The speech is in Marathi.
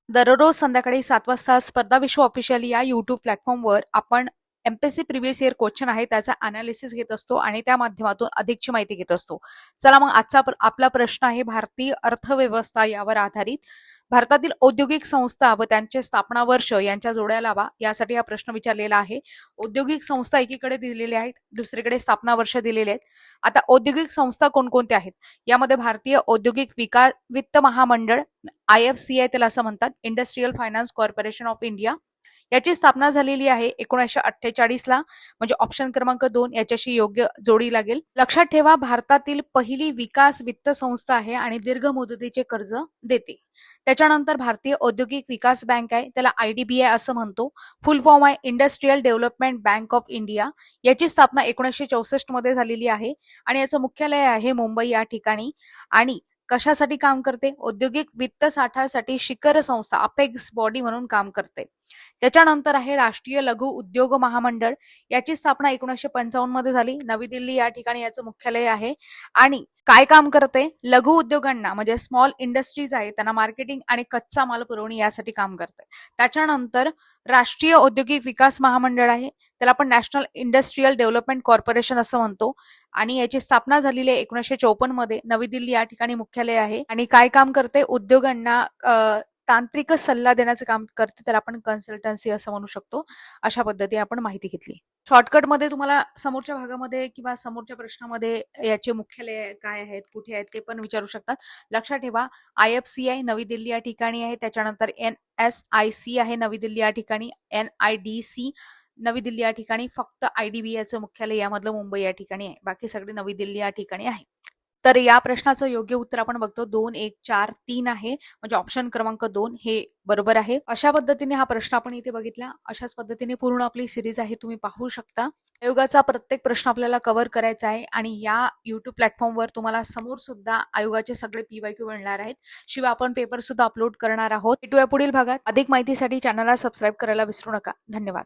दररोज संध्याकाळी 7 वाजता स्पर्धा विश्व ऑफिशियल या YouTube प्लॅटफॉर्मवर आपण एमपीएससी प्रिव्हियस इयर क्वेश्चन आहे त्याचा अनालिसिस घेत असतो आणि त्या माध्यमातून अधिकची माहिती घेत असतो. चला मग आजचा आपला प्रश्न आहे भारतीय अर्थव्यवस्था यावर आधारित. भारतातील औद्योगिक संस्था व त्यांचे स्थापना वर्ष यांच्या जोड्या लावा यासाठी हा प्रश्न विचारलेला आहे. औद्योगिक संस्था एकीकडे दिलेल्या आहेत, दुसरीकडे स्थापना वर्ष दिलेले आहेत. आता औद्योगिक संस्था कोणकोणत्या आहेत? यामध्ये भारतीय औद्योगिक विकास वित्त महामंडळ IFCI त्याला असं म्हणतात, industrial finance corporation of India. याची स्थापना झालेली आहे 1948 ला, म्हणजे ऑप्शन क्रमांक 2 याच्याशी योग्य जोडी लागेल. लक्षात ठेवा, भारतातील पहिली विकास वित्त संस्था आहे आणि दीर्घ मुदतीचे कर्ज देते. त्याच्यानंतर भारतीय औद्योगिक विकास बँक आहे, त्याला IDBI असं म्हणतो. फुल फॉर्म आहे industrial development bank of India. याची स्थापना 1964 मध्ये झालेली आहे आणि याचं मुख्यालय आहे मुंबई या ठिकाणी. आणि कशासाठी काम करते? औद्योगिक वित्त साठ्यासाठी शिखर संस्था अपेक्स बॉडी म्हणून काम करते. त्याच्यानंतर आहे राष्ट्रीय लघु उद्योग महामंडळ. याची स्थापना 1955 मध्ये झाली, नवी दिल्ली या ठिकाणी याचं मुख्यालय आहे. आणि काय काम करते? लघु उद्योगांना म्हणजे स्मॉल इंडस्ट्रीज आहे त्यांना मार्केटिंग आणि कच्चा माल पुरवणी यासाठी काम करते. त्याच्यानंतर राष्ट्रीय औद्योगिक विकास महामंडळ आहे, त्याला आपण नॅशनल इंडस्ट्रियल डेव्हलपमेंट कॉर्पोरेशन असं म्हणतो. आणि याची स्थापना झालेली आहे 1954 मध्ये, नवी दिल्ली या ठिकाणी मुख्यालय आहे. आणि काय काम करते? उद्योगांना तांत्रिक सल्ला देण्याचं काम करते, त्याला आपण कन्सल्टन्सी असं म्हणू शकतो. अशा पद्धतीने आपण माहिती घेतली. शॉर्टकटमध्ये तुम्हाला समोरच्या भागामध्ये किंवा समोरच्या प्रश्नामध्ये याचे मुख्यालय काय आहेत, कुठे आहेत ते पण विचारू शकतात. लक्षात ठेवा, IFCI नवी दिल्ली या ठिकाणी आहे, त्याच्यानंतर NSIC आहे नवी दिल्ली या ठिकाणी, NIDC नवी दिल्ली या ठिकाणी, फक्त IDBI चं मुख्यालय यामधलं मुंबई या ठिकाणी आहे, बाकी सगळे नवी दिल्ली या ठिकाणी आहे. तर या प्रश्नाचं योग्य उत्तर आपण बघतो 2, 1, 4, 3 आहे, म्हणजे ऑप्शन क्रमांक 2 हे बरोबर आहे. अशा पद्धतीने हा प्रश्न आपण इथे बघितला. अशाच पद्धतीने पूर्ण आपली सिरीज आहे, तुम्ही पाहू शकता. आयोगाचा प्रत्येक प्रश्न आपल्याला कव्हर करायचा आहे आणि या YouTube प्लॅटफॉर्मवर तुम्हाला समोर सुद्धा आयोगाचे सगळे PYQ मिळणार आहेत. शिवाय आपण पेपर सुद्धा अपलोड करणार आहोत. भेटूया पुढील भागात. अधिक माहितीसाठी चॅनलला सबस्क्राईब करायला विसरू नका. धन्यवाद.